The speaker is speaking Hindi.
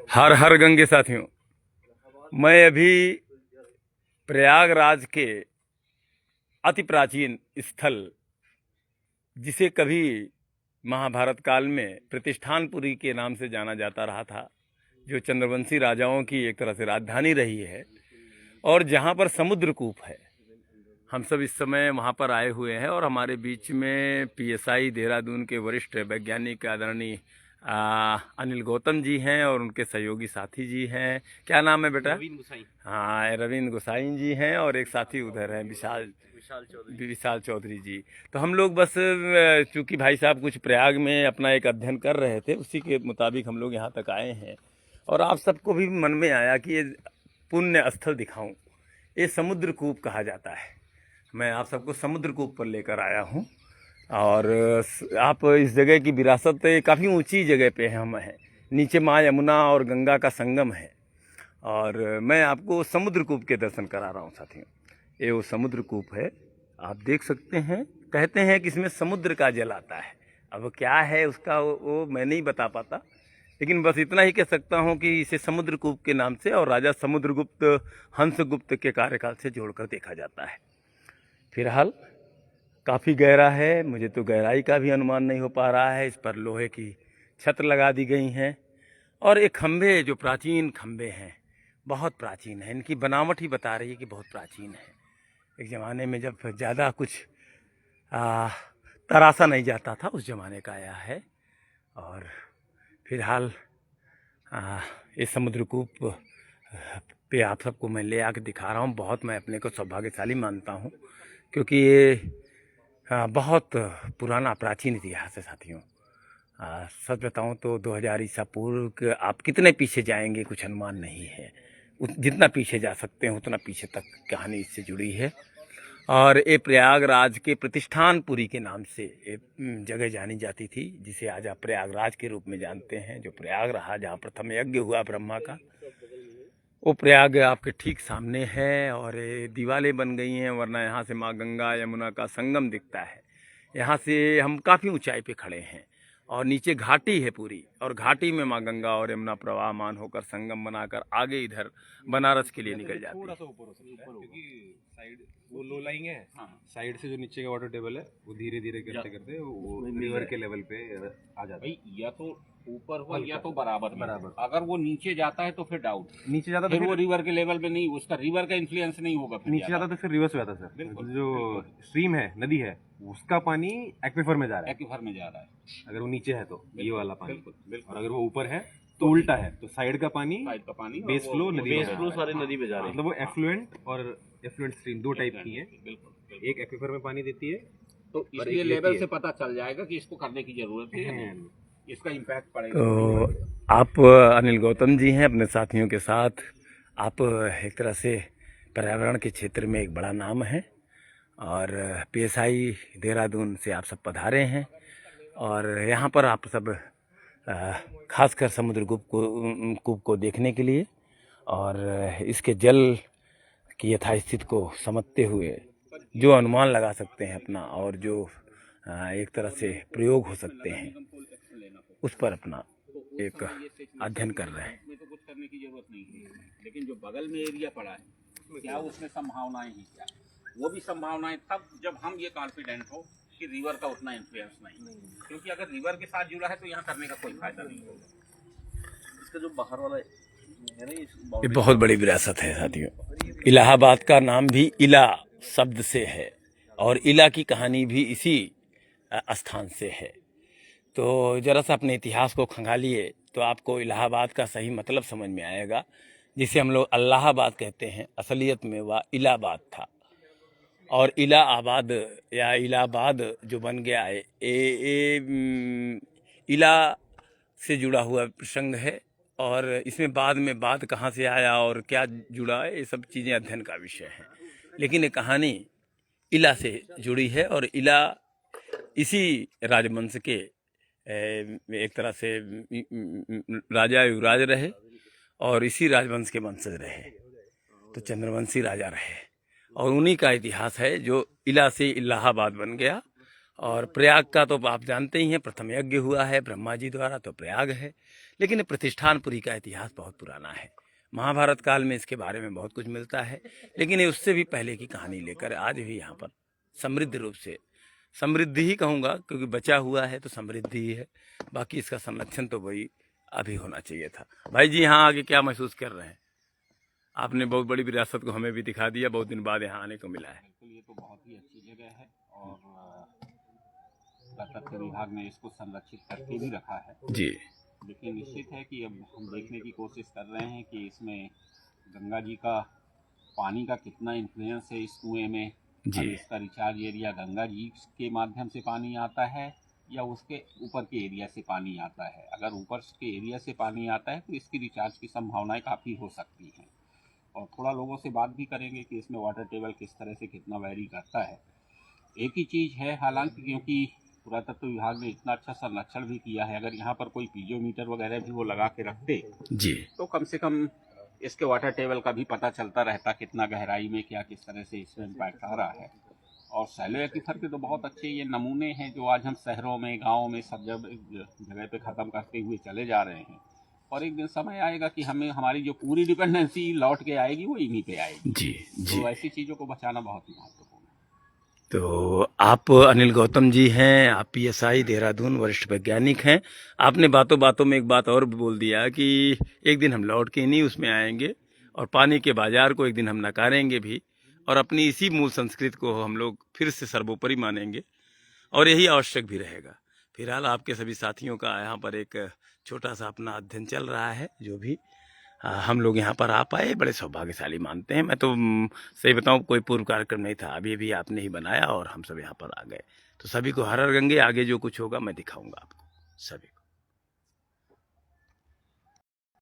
हर हर गंगे साथियों, मैं अभी प्रयागराज के अति प्राचीन स्थल, जिसे कभी महाभारत काल में प्रतिष्ठानपुरी के नाम से जाना जाता रहा था, जो चंद्रवंशी राजाओं की एक तरह से राजधानी रही है और जहां पर समुद्र कूप है, हम सब इस समय वहां पर आए हुए हैं। और हमारे बीच में पीएसआई देहरादून के वरिष्ठ वैज्ञानिक आदरणीय अनिल गौतम जी हैं और उनके सहयोगी साथी जी हैं। क्या नाम है बेटा? रवीन गुसाई। हाँ, रवीन गुसाई जी हैं और एक साथी उधर हैं विशाल चौधरी जी। तो हम लोग बस चूंकि भाई साहब कुछ प्रयाग में अपना एक अध्ययन कर रहे थे, उसी के मुताबिक हम लोग यहाँ तक आए हैं। और आप सबको भी मन में आया कि ये पुण्य स्थल दिखाऊं। ये समुद्र कूप कहा जाता है। मैं आप सबको समुद्र कूप पर लेकर आया हूँ। और आप इस जगह की विरासत काफ़ी ऊंची जगह पे हम हैं। नीचे माँ यमुना और गंगा का संगम है और मैं आपको समुद्र कूप के दर्शन करा रहा हूँ साथियों। ये वो समुद्र कूप है, आप देख सकते हैं। कहते हैं कि इसमें समुद्र का जल आता है। अब क्या है उसका वो मैं नहीं बता पाता, लेकिन बस इतना ही कह सकता हूँ कि इसे समुद्र कूप के नाम से और राजा समुद्रगुप्त हंसगुप्त के कार्यकाल से जोड़कर देखा जाता है। फिलहाल काफ़ी गहरा है, मुझे तो गहराई का भी अनुमान नहीं हो पा रहा है। इस पर लोहे की छत लगा दी गई हैं और ये खंभे, जो प्राचीन खंभे हैं, बहुत प्राचीन है। इनकी बनावट ही बता रही है कि बहुत प्राचीन है। एक ज़माने में जब ज़्यादा कुछ तराशा नहीं जाता था, उस ज़माने का आया है। और फिलहाल ये समुद्रकूप पे आप सबको मैं ले आके दिखा रहा हूँ। बहुत मैं अपने को सौभाग्यशाली मानता हूँ, क्योंकि ये बहुत पुराना प्राचीन इतिहास है साथियों। सच बताऊँ तो 2000 ईसा पूर्व के आप कितने पीछे जाएंगे कुछ अनुमान नहीं है। जितना पीछे जा सकते हैं उतना पीछे तक कहानी इससे जुड़ी है। और ये प्रयागराज के प्रतिष्ठानपुरी के नाम से एक जगह जानी जाती थी, जिसे आज आप प्रयागराज के रूप में जानते हैं। जो प्रयाग रहा, जहाँ प्रथम यज्ञ हुआ ब्रह्मा का, वो प्रयाग आपके ठीक सामने है। और दीवारें बन गई हैं, वरना यहाँ से माँ गंगा यमुना का संगम दिखता है। यहाँ से हम काफ़ी ऊंचाई पे खड़े हैं और नीचे घाटी है पूरी, और घाटी में माँ गंगा और यमुना प्रवाहमान होकर संगम बनाकर आगे इधर बनारस के लिए निकल जाती है। थोड़ा सा ऊपर हो सकता है, क्योंकि साइड वो लो लाइंग है। हाँ। साइड से जो नीचे का वाटर टेबल है वो धीरे धीरे करते करते वो रिवर के लेवल पे आ जाता है। या तो ऊपर हो या तो बराबर। अगर वो नीचे जाता है तो फिर डाउट, नीचे जाता तो फिर वो रिवर के लेवल पे नहीं, उसका रिवर का इन्फ्लुएंस नहीं होगा। नीचे जाता तो फिर रिवर्स हो जाता सर। जो स्ट्रीम है, नदी है, उसका पानी एक्विफर में जा रहा है। अगर वो नीचे है तो ये वाला पानी, और अगर वो ऊपर है तो उल्टा है, तो साइड का पानी बेस फ्लो सारे नदी में जा रहा है। मतलब वो एफ्लुएंट और एफ्लुएंट स्ट्रीम दो टाइप की है। एक एक्विफर में पानी देती है, तो इसलिए लेवल से पता चल जाएगा कि इसको करने की जरूरत है, इसका इम्पैक्ट पड़ेगा। तो आप अनिल गौतम जी हैं अपने साथियों के साथ। आप एक तरह से पर्यावरण के क्षेत्र में एक बड़ा नाम है और पीएसआई देहरादून से आप सब पधारे हैं। और यहाँ पर आप सब खासकर समुद्र कूप को देखने के लिए और इसके जल की यथास्थिति को समझते हुए जो अनुमान लगा सकते हैं अपना, और जो एक तरह से प्रयोग हो सकते हैं, उस पर अपना एक अध्ययन कर रहे हैं। तो कुछ करने की जरूरत नहीं है, लेकिन जो बगल में एरिया पड़ा है, क्या उसमें संभावनाएं हैं? क्या वो भी संभावनाएं तब जब हम ये कॉन्फिडेंट हो कि रिवर का उतना इन्फ्लुएंस नहीं, क्योंकि अगर रिवर के साथ जुड़ा है तो यहाँ करने का कोई फायदा नहीं होगा। इसका जो बाहर वाला है ना, ये बहुत बड़ी विरासत है साथियों। इलाहाबाद का नाम भी इला शब्द से है और इला की कहानी भी इसी स्थान से है। तो जरा सा अपने इतिहास को खंगालिए तो आपको इलाहाबाद का सही मतलब समझ में आएगा, जिसे हम लोग अल्लाहाबाद कहते हैं। असलियत में वह इलाहाबाद था और इलाहाबाद या इलाहाबाद जो बन गया है, इला से जुड़ा हुआ प्रसंग है। और इसमें बाद में बाद कहाँ से आया और क्या जुड़ा है, ये सब चीज़ें अध्ययन का विषय है। लेकिन ये कहानी इला से जुड़ी है और इला इसी राजवंश के एक तरह से राजा युवराज रहे और इसी राजवंश के वंशज रहे, तो चंद्रवंशी राजा रहे। और उन्हीं का इतिहास है जो इला से इलाहाबाद बन गया और प्रयाग का तो आप जानते ही हैं, प्रथम यज्ञ हुआ है ब्रह्मा जी द्वारा, तो प्रयाग है। लेकिन प्रतिष्ठानपुरी का इतिहास बहुत पुराना है, महाभारत काल में इसके बारे में बहुत कुछ मिलता है। लेकिन ये उससे भी पहले की कहानी लेकर आज भी यहाँ पर समृद्ध रूप से, समृद्धि ही कहूँगा क्योंकि बचा हुआ है तो समृद्धि ही है, बाकी इसका संरक्षण तो वही अभी होना चाहिए था। भाई जी यहाँ आगे क्या महसूस कर रहे हैं? आपने बहुत बड़ी विरासत को हमें भी दिखा दिया, बहुत दिन बाद यहाँ आने को मिला है। बिल्कुल, ये तो बहुत ही अच्छी जगह है और पुरातत्व विभाग ने इसको संरक्षित करके भी रखा है जी। लेकिन निश्चित है कि अब हम देखने की कोशिश कर रहे हैं कि इसमें गंगा जी का पानी का कितना इन्फ्लुएंस है इस कुएं में। जी। अब इसका रिचार्ज एरिया गंगा जी के माध्यम से पानी आता है या उसके ऊपर के एरिया से पानी आता है। अगर ऊपर के एरिया से पानी आता है तो इसकी रिचार्ज की संभावनाएं काफ़ी हो सकती हैं और थोड़ा लोगों से बात भी करेंगे कि इसमें वाटर टेबल किस तरह से कितना वैरी करता है। एक ही चीज़ है हालांकि, क्योंकि पुरातत्व विभाग ने इतना अच्छा संरक्षण भी किया है, अगर यहाँ पर कोई पीजियोमीटर वगैरह भी वो लगा के रखते जी तो कम से कम इसके वाटर टेबल का भी पता चलता रहता, कितना गहराई में क्या किस तरह से इसमें इम्पैक्ट आ रहा है। और सैलो एक्वीफर के तो बहुत अच्छे ये नमूने हैं जो आज हम शहरों में, गाँव में सब जगह पे ख़त्म करते हुए चले जा रहे हैं और एक दिन समय आएगा कि हमें हमारी जो पूरी डिपेंडेंसी लौट के आएगी वो इन्हीं पे आएगी। जी जी। तो ऐसी चीज़ों को बचाना बहुत ही महत्वपूर्ण है। तो आप अनिल गौतम जी हैं, आप PSI देहरादून वरिष्ठ वैज्ञानिक हैं। आपने बातों बातों में एक बात और बोल दिया कि एक दिन हम लौट के नहीं उसमें आएंगे और पानी के बाजार को एक दिन हम नकारेंगे भी और अपनी इसी मूल संस्कृति को हम लोग फिर से सर्वोपरि मानेंगे और यही आवश्यक भी रहेगा। फिलहाल आपके सभी साथियों का यहाँ पर एक छोटा सा अपना अध्ययन चल रहा है, जो भी हम लोग यहाँ पर आ पाए बड़े सौभाग्यशाली मानते हैं। मैं तो सही बताऊँ कोई पूर्व कार्यक्रम नहीं था, अभी अभी आपने ही बनाया और हम सब यहाँ पर आ गए। तो सभी को हर हर गंगे, आगे जो कुछ होगा मैं दिखाऊंगा आपको सभी को।